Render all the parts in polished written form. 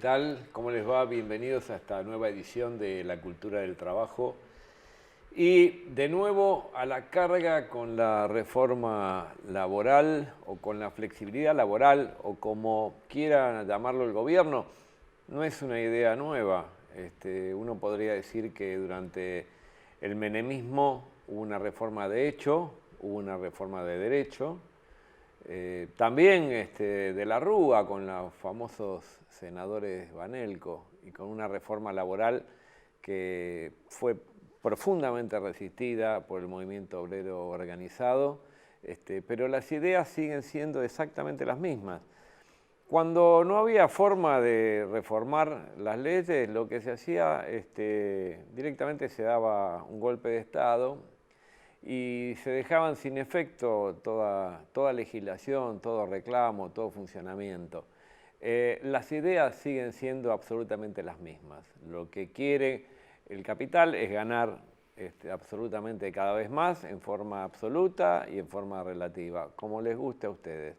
tal? ¿Cómo les va? Bienvenidos a esta nueva edición de La Cultura del Trabajo. Y de nuevo a la carga con la reforma laboral o con la flexibilidad laboral o como quiera llamarlo el gobierno. No es una idea nueva. Uno podría decir que durante el menemismo hubo una reforma de hecho, hubo una reforma de derecho. También de la Rúa con los famosos senadores Banelco y con una reforma laboral que fue profundamente resistida por el movimiento obrero organizado, pero las ideas siguen siendo exactamente las mismas. Cuando no había forma de reformar las leyes, lo que se hacía directamente se daba un golpe de Estado y se dejaban sin efecto toda legislación, todo reclamo, todo funcionamiento. Las ideas siguen siendo absolutamente las mismas. Lo que quiere el capital es ganar absolutamente cada vez más en forma absoluta y en forma relativa, como les guste a ustedes.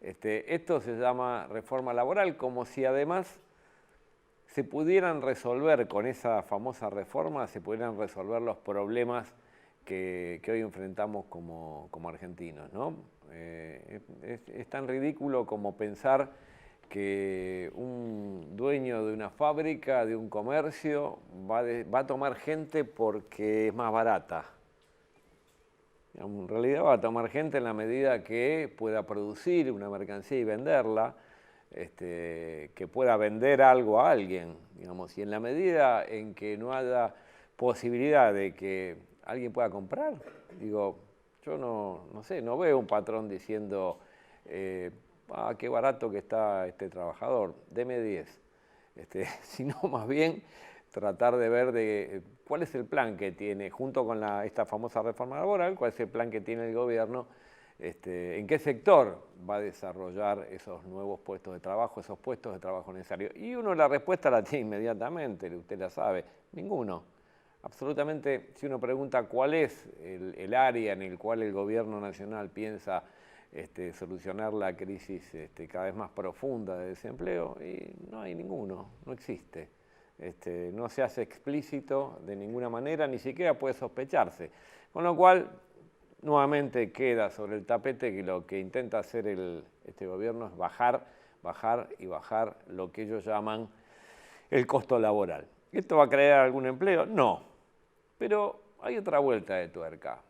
Esto se llama reforma laboral, como si además se pudieran resolver con esa famosa reforma, se pudieran resolver los problemas que hoy enfrentamos como argentinos, ¿no? Es tan ridículo como pensar que un dueño de una fábrica, de un comercio, va a tomar gente porque es más barata. En realidad va a tomar gente en la medida que pueda producir una mercancía y venderla, que pueda vender algo a alguien, digamos, y en la medida en que no haya posibilidad de que alguien pueda comprar, digo, yo no sé, no veo un patrón diciendo, qué barato que está este trabajador, deme 10, sino más bien tratar de ver cuál es el plan que tiene, junto con esta famosa reforma laboral, cuál es el plan que tiene el gobierno, en qué sector va a desarrollar esos nuevos puestos de trabajo, esos puestos de trabajo necesarios. Y uno la respuesta la tiene inmediatamente, usted la sabe, ninguno. Absolutamente, si uno pregunta cuál es el área en el cual el gobierno nacional piensa solucionar la crisis cada vez más profunda de desempleo, y no hay ninguno, no existe. No se hace explícito de ninguna manera, ni siquiera puede sospecharse. Con lo cual, nuevamente queda sobre el tapete que lo que intenta hacer este gobierno es bajar lo que ellos llaman el costo laboral. ¿Esto va a crear algún empleo? No. Pero hay otra vuelta de tuerca.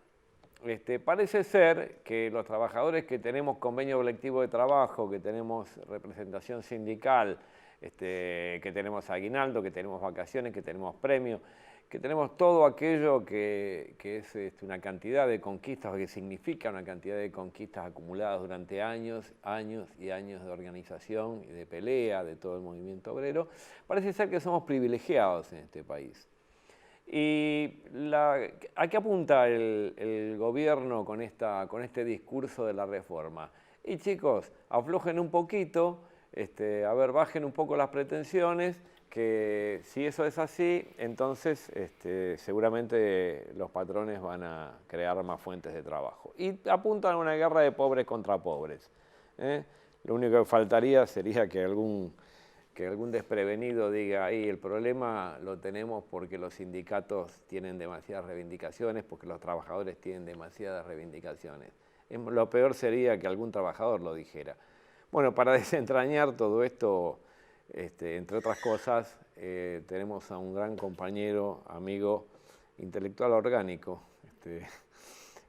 Parece ser que los trabajadores que tenemos convenio colectivo de trabajo, que tenemos representación sindical, que tenemos aguinaldo, que tenemos vacaciones, que tenemos premios, que tenemos todo aquello que es una cantidad de conquistas, o que significa una cantidad de conquistas acumuladas durante años y años de organización y de pelea de todo el movimiento obrero, parece ser que somos privilegiados en este país. ¿Y a qué apunta el gobierno con este discurso de la reforma? Y chicos, aflojen un poquito, bajen un poco las pretensiones, que si eso es así, entonces seguramente los patrones van a crear más fuentes de trabajo. Y apuntan a una guerra de pobres contra pobres. Lo único que faltaría sería que algún desprevenido diga, ahí el problema lo tenemos porque los sindicatos tienen demasiadas reivindicaciones, porque los trabajadores tienen demasiadas reivindicaciones. Lo peor sería que algún trabajador lo dijera. Bueno, para desentrañar todo esto, entre otras cosas, tenemos a un gran compañero, amigo, intelectual orgánico.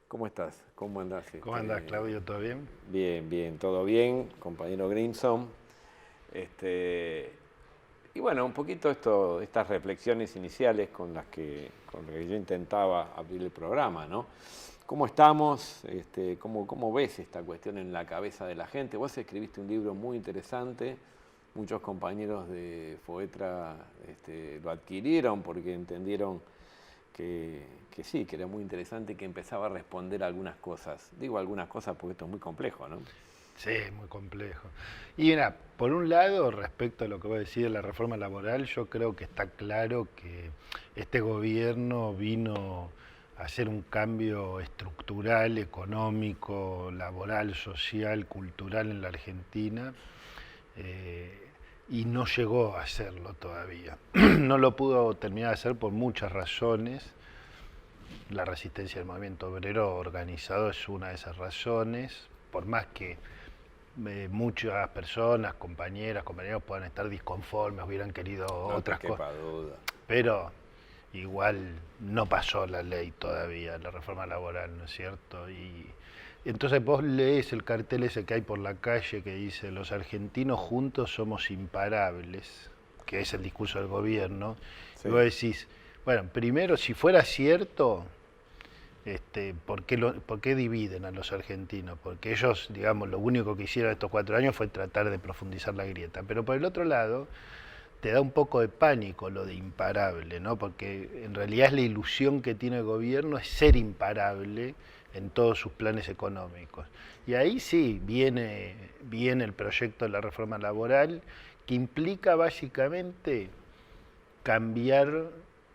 ¿Cómo estás? ¿Cómo andás? ¿Cómo andás, Claudio? ¿Todo bien? Bien, bien, todo bien, compañero Grimson. Y bueno, un poquito estas reflexiones iniciales con las que yo intentaba abrir el programa, ¿no? ¿Cómo estamos? ¿Cómo ves esta cuestión en la cabeza de la gente? Vos escribiste un libro muy interesante, muchos compañeros de FOETRA lo adquirieron porque entendieron que sí, que era muy interesante y que empezaba a responder a algunas cosas. Digo algunas cosas porque esto es muy complejo, ¿no? Sí, muy complejo. Y mira, por un lado, respecto a lo que vos decís de la reforma laboral, yo creo que está claro que este gobierno vino a hacer un cambio estructural, económico, laboral, social, cultural en la Argentina, y no llegó a hacerlo todavía. No lo pudo terminar de hacer por muchas razones. La resistencia del movimiento obrero organizado es una de esas razones, por más que muchas personas, compañeros puedan estar disconformes, hubieran querido otras cosas. Duda. Pero igual no pasó la ley todavía, la reforma laboral, ¿no es cierto? Y entonces vos lees el cartel ese que hay por la calle que dice: los argentinos juntos somos imparables, que es el discurso del gobierno, sí. Y vos decís, bueno, primero, si fuera cierto, ¿por qué dividen a los argentinos? Porque ellos, digamos, lo único que hicieron estos 4 años fue tratar de profundizar la grieta. Pero por el otro lado, te da un poco de pánico lo de imparable, ¿no? Porque en realidad es la ilusión que tiene el gobierno, es ser imparable en todos sus planes económicos. Y ahí sí viene el proyecto de la reforma laboral, que implica básicamente cambiar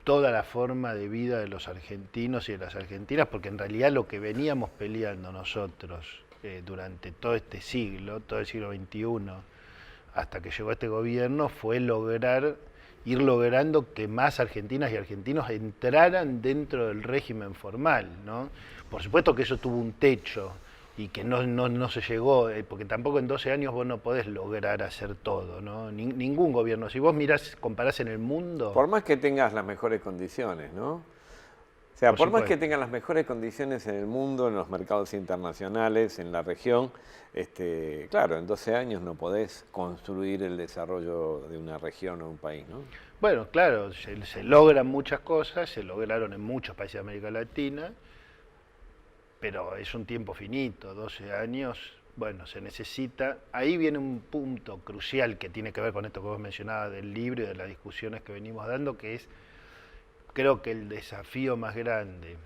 toda la forma de vida de los argentinos y de las argentinas, porque en realidad lo que veníamos peleando nosotros durante todo este siglo, todo el siglo XXI, hasta que llegó este gobierno, fue ir logrando que más argentinas y argentinos entraran dentro del régimen formal, ¿no? Por supuesto que eso tuvo un techo y que no se llegó, porque tampoco en 12 años vos no podés lograr hacer todo, ¿no? Ningún gobierno. Si vos comparás en el mundo... Por más que tengas las mejores condiciones, ¿no? O sea, por más que tengas las mejores condiciones en el mundo, en los mercados internacionales, en la región, claro, en 12 años no podés construir el desarrollo de una región o un país, ¿no? Bueno, claro, se logran muchas cosas, se lograron en muchos países de América Latina, pero es un tiempo finito, 12 años, bueno, se necesita. Ahí viene un punto crucial que tiene que ver con esto que vos mencionabas del libro y de las discusiones que venimos dando, que es, creo que el desafío más grande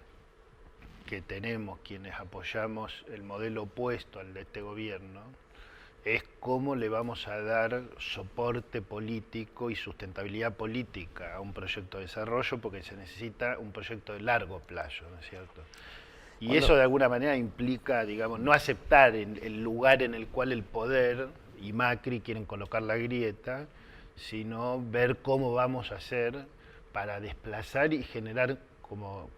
que tenemos quienes apoyamos el modelo opuesto al de este gobierno, es cómo le vamos a dar soporte político y sustentabilidad política a un proyecto de desarrollo, porque se necesita un proyecto de largo plazo, ¿no es cierto? Y eso de alguna manera implica, digamos, no aceptar el lugar en el cual el poder y Macri quieren colocar la grieta, sino ver cómo vamos a hacer para desplazar y generar, como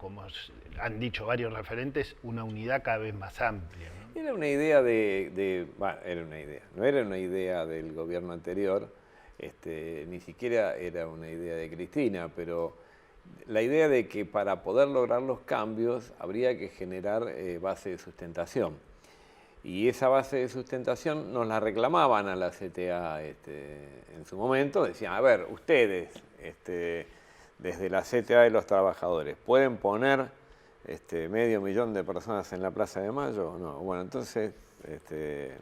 han dicho varios referentes, una unidad cada vez más amplia, ¿no? Era una idea no era una idea del gobierno anterior, ni siquiera era una idea de Cristina, pero la idea de que para poder lograr los cambios habría que generar base de sustentación. Y esa base de sustentación nos la reclamaban a la CTA en su momento. Decían, a ver, ustedes, desde la CTA de los trabajadores, ¿pueden poner 500.000 de personas en la Plaza de Mayo? No, bueno, entonces...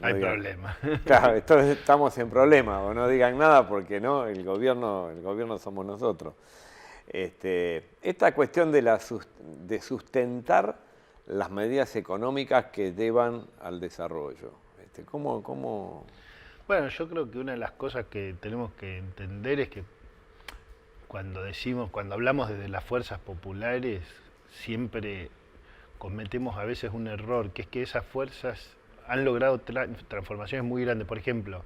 hay problema. Claro, entonces estamos en problema, o no digan nada porque no, el gobierno somos nosotros. Esta cuestión de sustentar las medidas económicas que llevan al desarrollo, ¿cómo? Bueno, yo creo que una de las cosas que tenemos que entender es que cuando hablamos desde las fuerzas populares, siempre cometemos a veces un error, que es que esas fuerzas han logrado transformaciones muy grandes. Por ejemplo,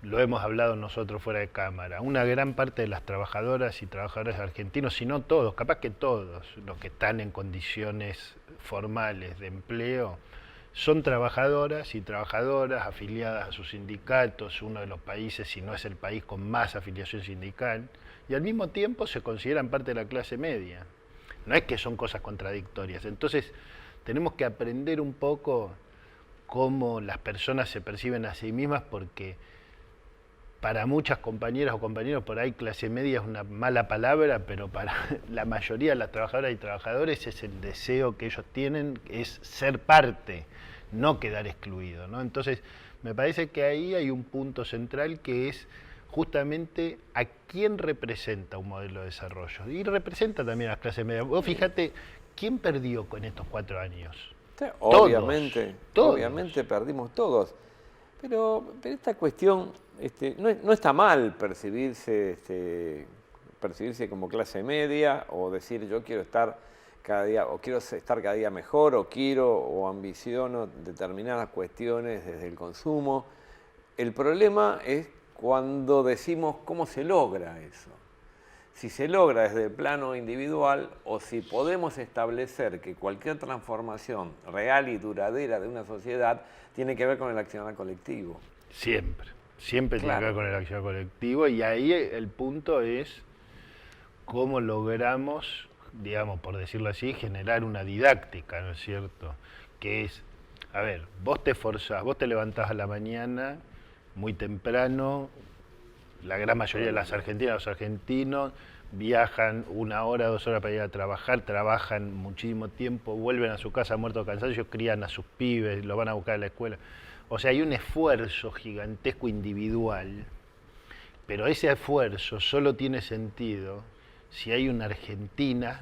lo hemos hablado nosotros fuera de cámara, una gran parte de las trabajadoras y trabajadores argentinos, si no todos, capaz que todos los que están en condiciones formales de empleo, son trabajadoras y trabajadoras afiliadas a sus sindicatos, uno de los países, si no es el país con más afiliación sindical, y al mismo tiempo se consideran parte de la clase media. No es que son cosas contradictorias. Entonces, tenemos que aprender un poco cómo las personas se perciben a sí mismas, porque para muchas compañeras o compañeros por ahí clase media es una mala palabra, pero para la mayoría de las trabajadoras y trabajadores es el deseo que ellos tienen, es ser parte, no quedar excluido, ¿no? Entonces, me parece que ahí hay un punto central que es justamente a quién representa un modelo de desarrollo. Y representa también a las clases medias. Vos fíjate, ¿quién perdió con estos 4 años? Sí, obviamente perdimos todos. Pero esta cuestión, no está mal percibirse como clase media o decir yo quiero estar cada día, o quiero estar cada día mejor, o ambiciono determinadas cuestiones desde el consumo. El problema es cuando decimos cómo se logra eso. Si se logra desde el plano individual o si podemos establecer que cualquier transformación real y duradera de una sociedad tiene que ver con el accionar colectivo. Siempre tiene que ver con el accionar colectivo, y ahí el punto es cómo logramos, digamos, por decirlo así, generar una didáctica, ¿no es cierto? Que es, a ver, vos te esforzás, vos te levantás a la mañana muy temprano, la gran mayoría de las argentinas, los argentinos, viajan 1 hora, 2 horas para ir a trabajar, trabajan muchísimo tiempo, vuelven a su casa muertos cansados, ellos crían a sus pibes, los van a buscar a la escuela. O sea, hay un esfuerzo gigantesco individual, pero ese esfuerzo solo tiene sentido si hay una Argentina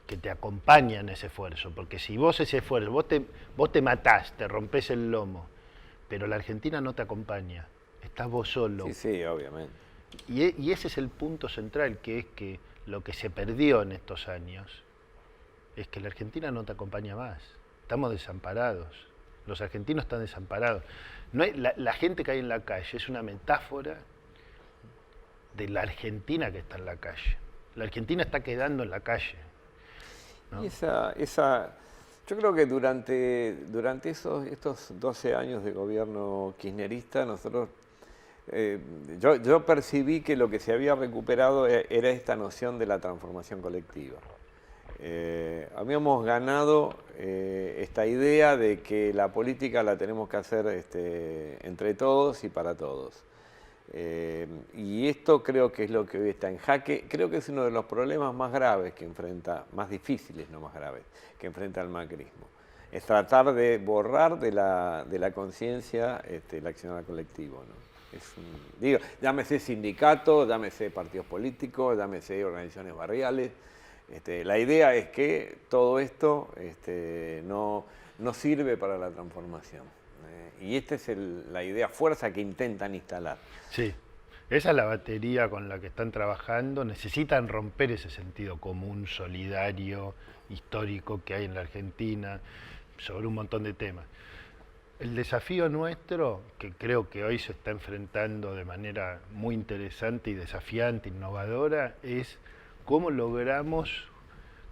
que te acompaña en ese esfuerzo, porque si vos ese esfuerzo, vos te matás, te rompés el lomo, pero la Argentina no te acompaña, estás vos solo. Sí, obviamente. Y ese es el punto central, que es que lo que se perdió en estos años es que la Argentina no te acompaña más, estamos desamparados, los argentinos están desamparados. No hay, la gente que hay en la calle es una metáfora de la Argentina que está en la calle. La Argentina está quedando en la calle, ¿no? Y yo creo que durante estos 12 años de gobierno kirchnerista, nosotros, yo percibí que lo que se había recuperado era esta noción de la transformación colectiva. Habíamos ganado esta idea de que la política la tenemos que hacer entre todos y para todos. Y esto creo que es lo que hoy está en jaque. Creo que es uno de los problemas más graves que enfrenta, más difíciles, no más graves, que enfrenta el macrismo. Es tratar de borrar de la conciencia el accionar colectivo, ¿no? Digo, llámese sindicato, llámese partidos políticos, llámese organizaciones barriales. La idea es que todo esto no sirve para la transformación. Y esta es la idea fuerza que intentan instalar. Sí, esa es la batería con la que están trabajando. Necesitan romper ese sentido común, solidario, histórico que hay en la Argentina sobre un montón de temas. El desafío nuestro, que creo que hoy se está enfrentando de manera muy interesante y desafiante, innovadora, es cómo logramos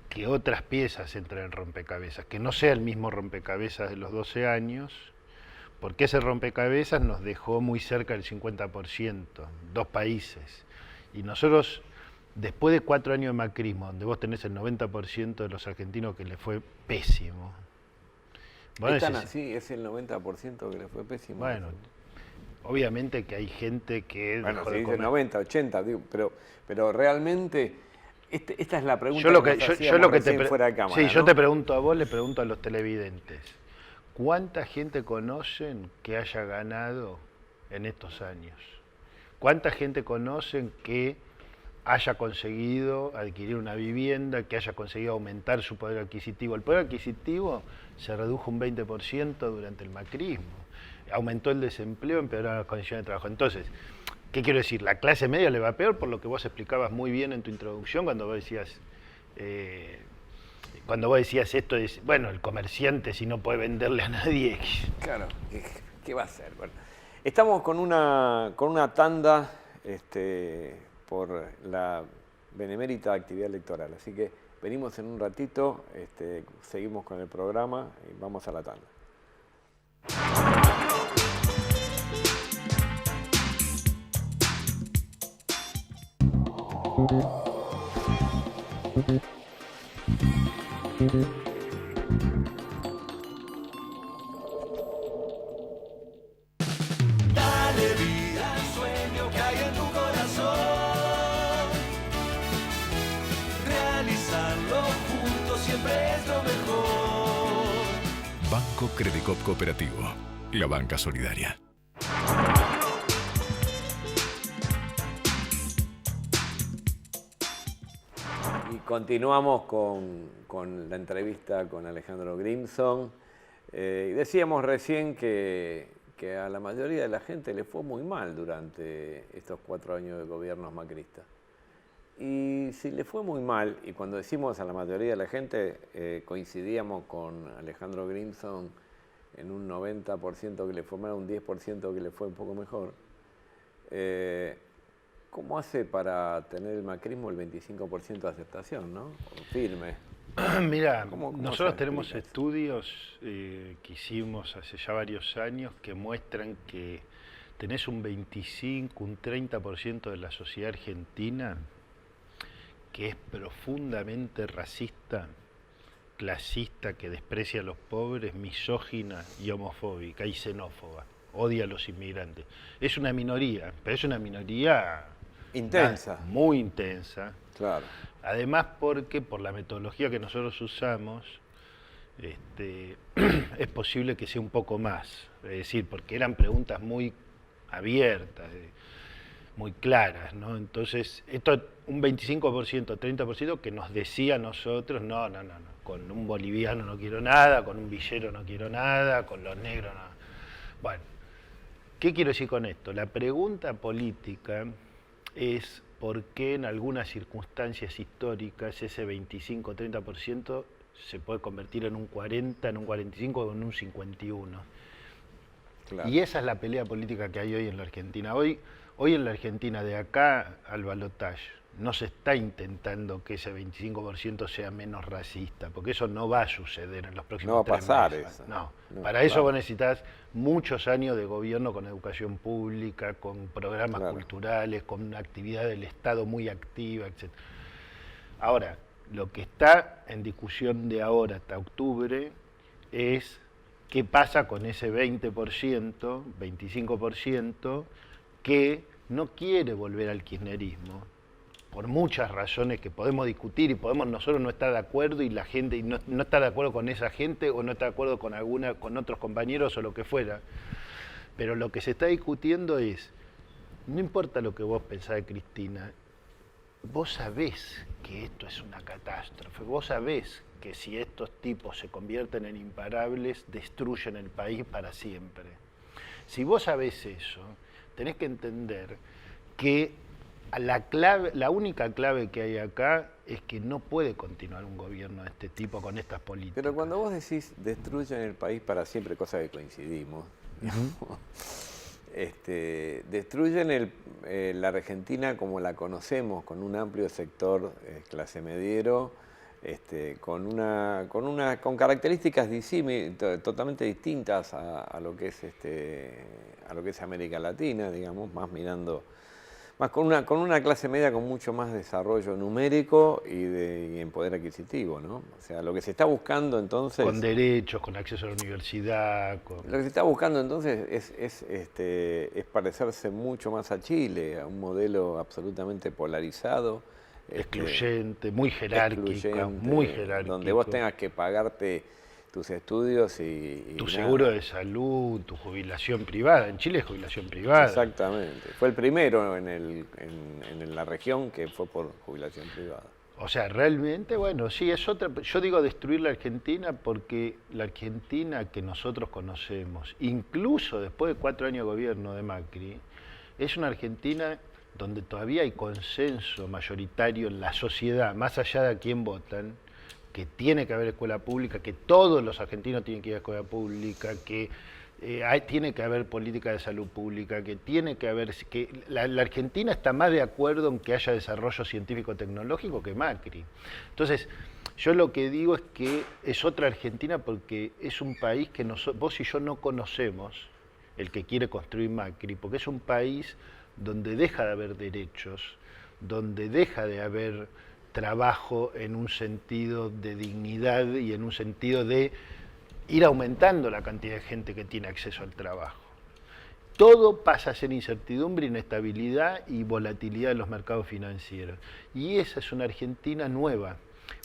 que otras piezas entren en rompecabezas, que no sea el mismo rompecabezas de los 12 años, porque ese rompecabezas nos dejó muy cerca del 50%, 2 países. Y nosotros, después de 4 años de macrismo, donde vos tenés el 90% de los argentinos que les fue pésimo. Están así, es el 90% que les fue pésimo. Bueno, obviamente que hay gente que... Bueno, se dice 90, 80, digo, pero realmente... Esta es la pregunta fuera de cámara. Sí, ¿no? yo te pregunto a vos, le pregunto a los televidentes. ¿Cuánta gente conocen que haya ganado en estos años? ¿Cuánta gente conocen que haya conseguido adquirir una vivienda, que haya conseguido aumentar su poder adquisitivo? El poder adquisitivo se redujo un 20% durante el macrismo. Aumentó el desempleo, empeoraron las condiciones de trabajo. Entonces, ¿qué quiero decir? La clase media le va peor, por lo que vos explicabas muy bien en tu introducción cuando vos decías... esto, bueno, el comerciante si no puede venderle a nadie... Claro, ¿qué va a hacer? Bueno, estamos con una tanda por la benemérita actividad electoral, así que venimos en un ratito, seguimos con el programa y vamos a la tanda. Dale vida al sueño que hay en tu corazón. Realizarlo juntos siempre es lo mejor. Banco Credicop Cooperativo, la banca solidaria. Y continuamos con la entrevista con Alejandro Grimson. Y decíamos recién que a la mayoría de la gente le fue muy mal durante estos 4 años de gobiernos macristas. Y si le fue muy mal, y cuando decimos a la mayoría de la gente, coincidíamos con Alejandro Grimson en un 90% que le fue mal, un 10% que le fue un poco mejor. ¿Cómo hace para tener el macrismo el 25% de aceptación, ¿no? Firme. Mira, ¿Cómo nosotros se tenemos explica eso? estudios que hicimos hace ya varios años que muestran que tenés un 25, un 30% de la sociedad argentina que es profundamente racista, clasista, que desprecia a los pobres, misógina y homofóbica y xenófoba, odia a los inmigrantes. Es una minoría, pero es una minoría Intensa. muy intensa. Claro. Además porque por la metodología que nosotros usamos, es posible que sea un poco más. Es decir, porque eran preguntas muy abiertas, muy claras, ¿no? Entonces, esto un 25%, 30% que nos decía a nosotros, no, con un boliviano no quiero nada, con un villero no quiero nada, con los negros no. Bueno, ¿qué quiero decir con esto? La pregunta política es por qué en algunas circunstancias históricas ese 25-30% se puede convertir en un 40, en un 45 o en un 51. Claro. Y esa es la pelea política que hay hoy en la Argentina. Hoy en la Argentina, de acá al balotaje, no se está intentando que ese 25% sea menos racista, porque eso no va a suceder en los próximos No va a 3 pasar meses. eso. No. No, Para eso claro. vos necesitas muchos años de gobierno con educación pública, con programas Claro. culturales, con una actividad del Estado muy activa, etc. Ahora, lo que está en discusión de ahora hasta octubre es qué pasa con ese 20%, 25%, que no quiere volver al kirchnerismo, por muchas razones que podemos discutir y podemos nosotros no estar de acuerdo y la gente y no estar de acuerdo con esa gente o no estar de acuerdo con otros compañeros o lo que fuera. Pero lo que se está discutiendo es, no importa lo que vos pensás de Cristina, vos sabés que esto es una catástrofe, vos sabés que si estos tipos se convierten en imparables, destruyen el país para siempre. Si vos sabés eso, tenés que entender que la única clave que hay acá es que no puede continuar un gobierno de este tipo con estas políticas. Pero cuando vos decís destruyen el país para siempre, cosa que coincidimos, destruyen la Argentina como la conocemos, con un amplio sector clase mediero, con características totalmente distintas a lo que es América Latina, digamos, más con una clase media con mucho más desarrollo numérico y en poder adquisitivo, ¿no? O sea, lo que se está buscando entonces... Con derechos, con acceso a la universidad. Lo que se está buscando entonces es parecerse mucho más a Chile, a un modelo absolutamente polarizado. Excluyente, muy jerárquica, muy jerárquico. Donde vos tengas que pagarte tus estudios y tu nada. seguro de salud, tu jubilación privada. En Chile es jubilación privada. Exactamente. Fue el primero en la región que fue por jubilación privada. O sea, realmente, bueno, sí, es otra. Yo digo destruir la Argentina porque la Argentina que nosotros conocemos, incluso después de 4 años de gobierno de Macri, es una Argentina donde todavía hay consenso mayoritario en la sociedad, más allá de a quién votan, que tiene que haber escuela pública, que todos los argentinos tienen que ir a escuela pública, que tiene que haber política de salud pública, que tiene que haber... que la Argentina está más de acuerdo en que haya desarrollo científico-tecnológico que Macri. Entonces, yo lo que digo es que es otra Argentina porque es un país que vos y yo no conocemos, el que quiere construir Macri, porque es un país donde deja de haber derechos, donde deja de haber trabajo en un sentido de dignidad y en un sentido de ir aumentando la cantidad de gente que tiene acceso al trabajo. Todo pasa a ser incertidumbre, inestabilidad y volatilidad de los mercados financieros. Y esa es una Argentina nueva.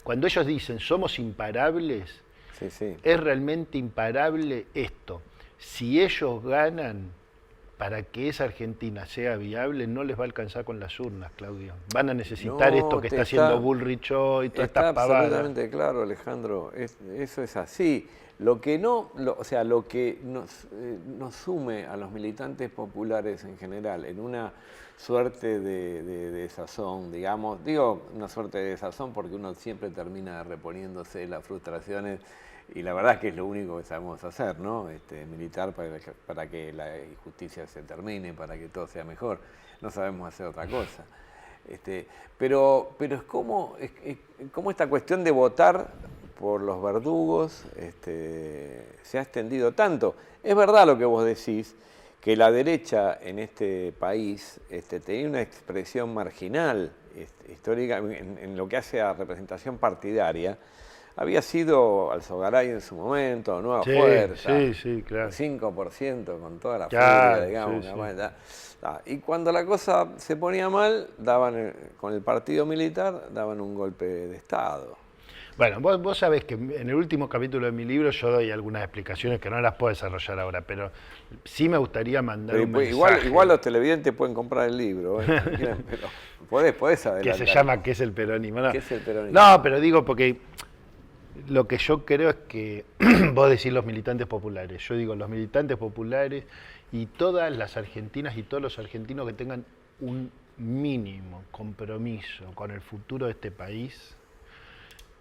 Cuando ellos dicen somos imparables, Sí. es realmente imparable esto. Si ellos ganan, para que esa Argentina sea viable, no les va a alcanzar con las urnas, Claudio. Van a necesitar esto que está haciendo Bullrich hoy, todas estas pavadas. Está absolutamente claro, Alejandro. Eso es así. Lo que nos sume a los militantes populares en general en una suerte de desazón, digamos, digo una suerte de desazón porque uno siempre termina reponiéndose las frustraciones y la verdad es que es lo único que sabemos hacer, ¿no? Militar para que la injusticia se termine, para que todo sea mejor. No sabemos hacer otra cosa. Pero es como esta cuestión de votar por los verdugos se ha extendido tanto. Es verdad lo que vos decís, que la derecha en este país tenía una expresión marginal histórica en lo que hace a representación partidaria. Había sido Alzogaray en su momento, Nueva Fuerza, sí, claro. 5% con toda la Claro, furia, digamos. sí. Y cuando la cosa se ponía mal, con el partido militar, daban un golpe de Estado. Bueno, vos sabés que en el último capítulo de mi libro yo doy algunas explicaciones que no las puedo desarrollar ahora, pero sí me gustaría mandar un mensaje. Igual los televidentes pueden comprar el libro, pero podés adelantar. Que se llama ¿Qué es el peronismo? No. ¿Qué es el peronismo? No, pero digo porque lo que yo creo es que vos decís los militantes populares, yo digo los militantes populares y todas las argentinas y todos los argentinos que tengan un mínimo compromiso con el futuro de este país,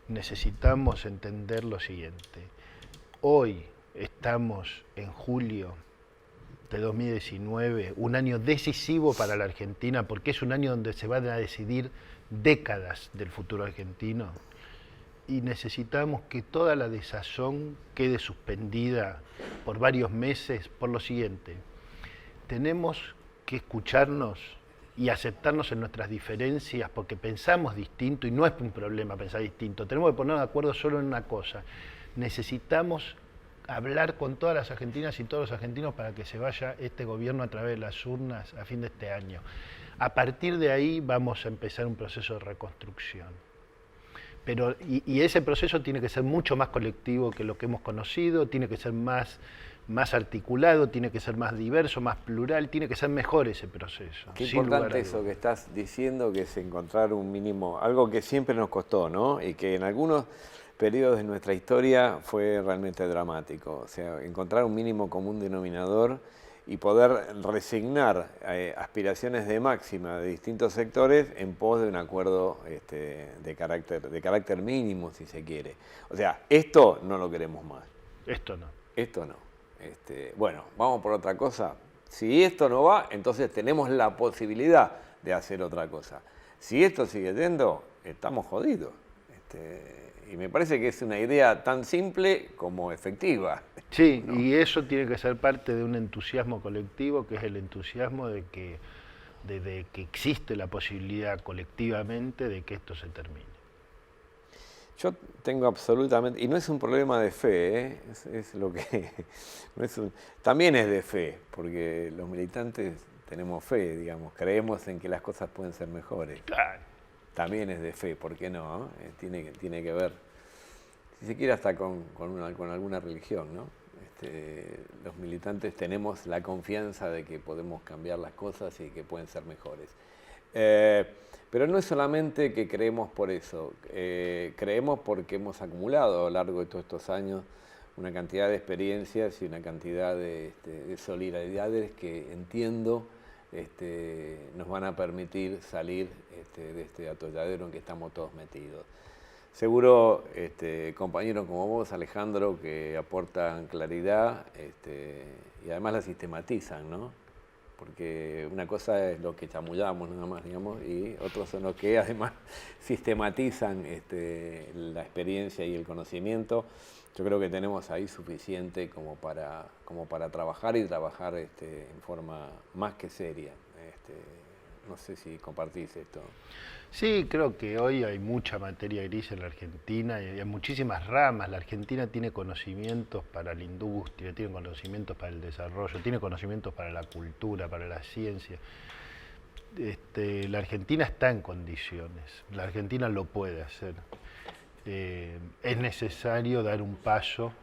necesitamos entender lo siguiente. Hoy estamos en julio de 2019, un año decisivo para la Argentina, porque es un año donde se van a decidir décadas del futuro argentino. Y necesitamos que toda la desazón quede suspendida por varios meses por lo siguiente. Tenemos que escucharnos y aceptarnos en nuestras diferencias porque pensamos distinto y no es un problema pensar distinto. Tenemos que ponernos de acuerdo solo en una cosa. Necesitamos hablar con todas las argentinas y todos los argentinos para que se vaya este gobierno a través de las urnas a fin de este año. A partir de ahí vamos a empezar un proceso de reconstrucción. Pero, y ese proceso tiene que ser mucho más colectivo que lo que hemos conocido, tiene que ser más articulado, tiene que ser más diverso, más plural, tiene que ser mejor ese proceso. Qué importante eso que estás diciendo, que es encontrar un mínimo, algo que siempre nos costó, ¿no? Y que en algunos periodos de nuestra historia fue realmente dramático. O sea, encontrar un mínimo común denominador y poder resignar aspiraciones de máxima de distintos sectores en pos de un acuerdo de carácter mínimo, si se quiere. O sea, esto no lo queremos más. Esto no. Esto no. Bueno, vamos por otra cosa. Si esto no va, entonces tenemos la posibilidad de hacer otra cosa. Si esto sigue yendo, estamos jodidos. Y me parece que es una idea tan simple como efectiva. Sí, ¿no? Y eso tiene que ser parte de un entusiasmo colectivo, que es el entusiasmo de que existe la posibilidad colectivamente de que esto se termine. Yo tengo absolutamente, y no es un problema de fe, es lo que no es también es de fe, porque los militantes tenemos fe, digamos, creemos en que las cosas pueden ser mejores. Claro. También es de fe, ¿por qué no? Tiene que ver, si se quiere, hasta con alguna religión, ¿no? Los militantes tenemos la confianza de que podemos cambiar las cosas y que pueden ser mejores. Pero no es solamente que creemos por eso, creemos porque hemos acumulado a lo largo de todos estos años una cantidad de experiencias y una cantidad de solidaridades que entiendo nos van a permitir salir de este atolladero en que estamos todos metidos. Seguro compañeros como vos, Alejandro, que aportan claridad y además la sistematizan, ¿no? Porque una cosa es lo que chamullamos nada más, digamos, y otros son los que además sistematizan la experiencia y el conocimiento. Yo creo que tenemos ahí suficiente como para trabajar y trabajar en forma más que seria. No sé si compartís esto. Sí, creo que hoy hay mucha materia gris en la Argentina y hay muchísimas ramas. La Argentina tiene conocimientos para la industria, tiene conocimientos para el desarrollo, tiene conocimientos para la cultura, para la ciencia. La Argentina está en condiciones, la Argentina lo puede hacer. Es necesario dar un paso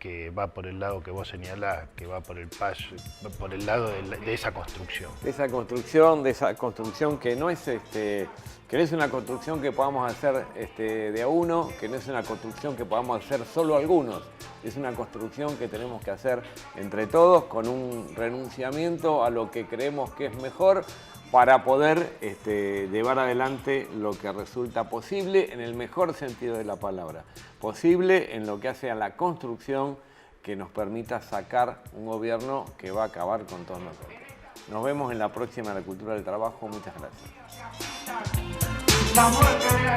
que va por el lado que vos señalás, que va por el paso, por el lado de esa construcción. De esa construcción que no es una construcción que podamos hacer de a uno, que no es una construcción que podamos hacer solo algunos. Es una construcción que tenemos que hacer entre todos con un renunciamiento a lo que creemos que es mejor para poder llevar adelante lo que resulta posible en el mejor sentido de la palabra. Posible en lo que hace a la construcción que nos permita sacar un gobierno que va a acabar con todos nosotros. Nos vemos en la próxima La Cultura del Trabajo. Muchas gracias. La muerte de la